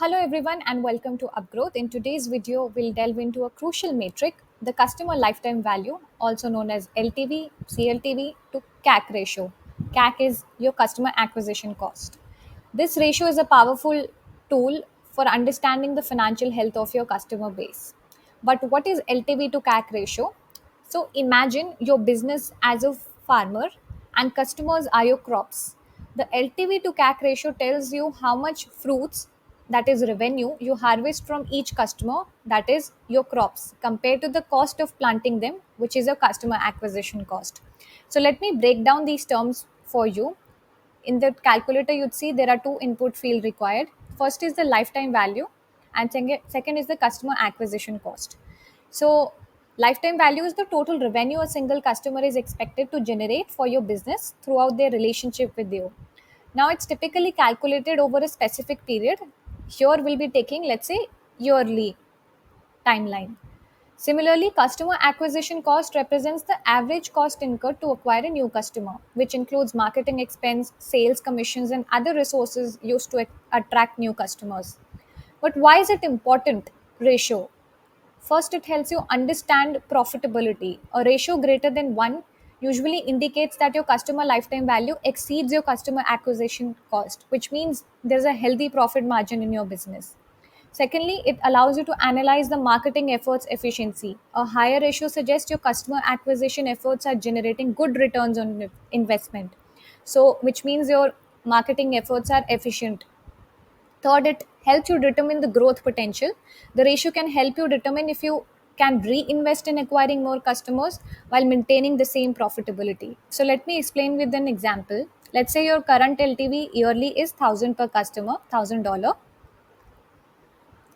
Hello everyone and welcome to Upgrowth. In today's video, we'll delve into a crucial metric, the customer lifetime value, also known as LTV, CLTV to CAC ratio. CAC is your customer acquisition cost. This ratio is a powerful tool for understanding the financial health of your customer base. But what is LTV to CAC ratio? So imagine your business as a farmer and customers are your crops. The LTV to CAC ratio tells you how much fruits, that is revenue, you harvest from each customer, that is your crops, compared to the cost of planting them, which is your customer acquisition cost. So let me break down these terms for you. In the calculator, you'd see there are two input field required. First is the lifetime value, and second is the customer acquisition cost. So lifetime value is the total revenue a single customer is expected to generate for your business throughout their relationship with you. Now it's typically calculated over a specific period. Here we'll be taking, let's say, yearly timeline. Similarly, customer acquisition cost represents the average cost incurred to acquire a new customer, which includes marketing expense, sales commissions, and other resources used to attract new customers. But why is it important? Ratio. First, it helps you understand profitability. A ratio greater than 1 usually indicates that your customer lifetime value exceeds your customer acquisition cost, which means there's a healthy profit margin in your business. Secondly, it allows you to analyze the marketing efforts efficiency. A higher ratio suggests your customer acquisition efforts are generating good returns on investment. So, which means your marketing efforts are efficient. Third, it helps you determine the growth potential. The ratio can help you determine if you can reinvest in acquiring more customers while maintaining the same profitability. So let me explain with an example. Let's say your current LTV yearly is 1000 per customer, $1000.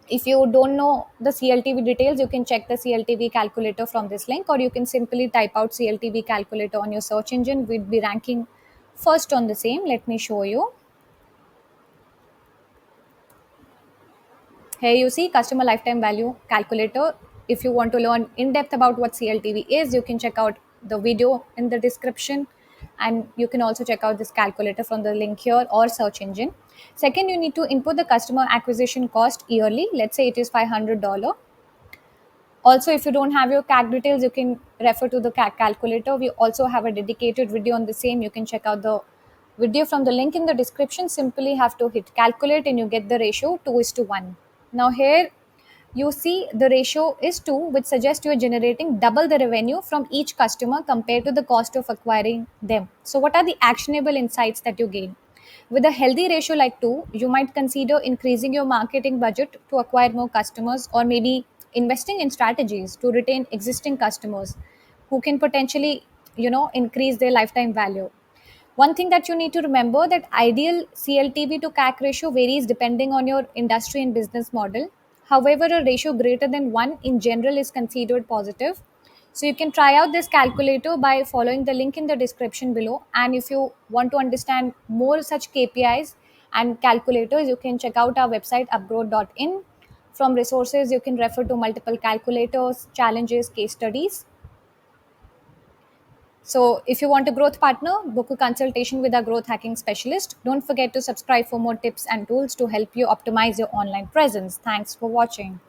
If you don't know the CLTV details, you can check the CLTV calculator from this link, or you can simply type out CLTV calculator on your search engine. We'd be ranking first on the same. Let me show you. Here you see customer lifetime value calculator. If you want to learn in depth about what CLTV is, you can check out the video in the description, and you can also check out this calculator from the link here or search engine. Second, you need to input the customer acquisition cost yearly. Let's say it is $500. Also, if you don't have your CAC details, you can refer to the CAC calculator. We also have a dedicated video on the same. You can check out the video from the link in the description. Simply have to hit calculate and you get the ratio 2 is to 1. Now here you see the ratio is 2, which suggests you are generating double the revenue from each customer compared to the cost of acquiring them. So what are the actionable insights that you gain? With a healthy ratio like 2, you might consider increasing your marketing budget to acquire more customers, or maybe investing in strategies to retain existing customers who can potentially, increase their lifetime value. One thing that you need to remember, that ideal CLTV to CAC ratio varies depending on your industry and business model. However, a ratio greater than 1 in general is considered positive. So you can try out this calculator by following the link in the description below. And if you want to understand more such KPIs and calculators, you can check out our website upgrowth.in. From resources, you can refer to multiple calculators, challenges, case studies. So, if you want a growth partner, book a consultation with our growth hacking specialist. Don't forget to subscribe for more tips and tools to help you optimize your online presence. Thanks for watching.